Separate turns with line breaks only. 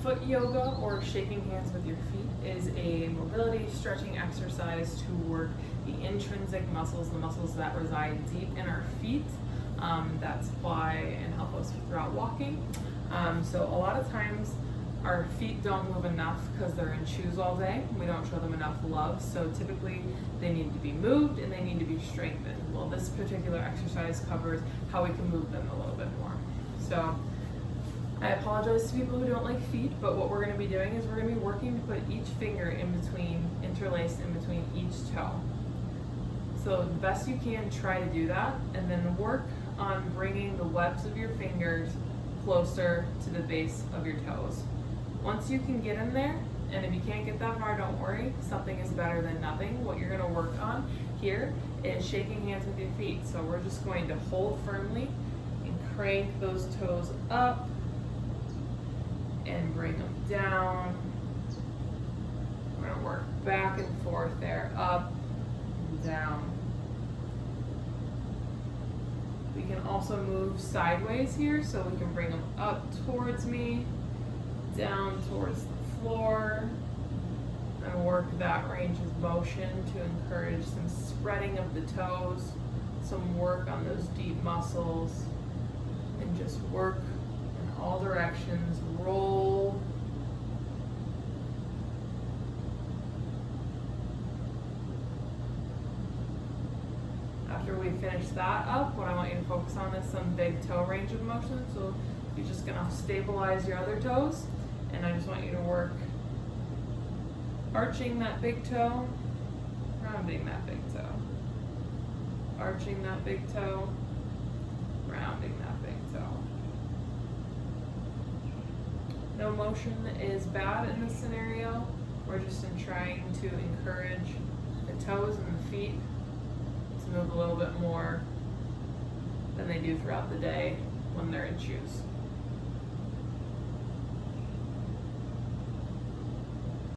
Foot yoga, or shaking hands with your feet, is a mobility stretching exercise to work the intrinsic muscles, the muscles that reside deep in our feet, that supply and help us throughout walking. So a lot of times our feet don't move enough because they're in shoes all day. We don't show them enough love, so typically they need to be moved and they need to be strengthened. Well, this particular exercise covers how we can move them a little bit more. So I apologize to people who don't like feet, but what we're going to be doing is we're going to be working to put each finger in between, interlaced in between each toe. So the best you can, try to do that, and then work on bringing the webs of your fingers closer to the base of your toes. Once you can get in there, and if you can't get that far, don't worry, something is better than nothing. What you're going to work on here is shaking hands with your feet. So we're just going to hold firmly and crank those toes up and bring them down. We're going to work back and forth there, up and down. We can also move sideways here, so we can bring them up towards me, down towards the floor, and work that range of motion to encourage some spreading of the toes, some work on those deep muscles, and just work in all directions. Roll. After we finish that up, what I want you to focus on is some big toe range of motion. So you're just going to stabilize your other toes, and I just want you to work arching that big toe, rounding that big toe, arching that big toe, rounding that big toe. No motion is bad in this scenario. We're just trying to encourage the toes and the feet to move a little bit more than they do throughout the day when they're in shoes.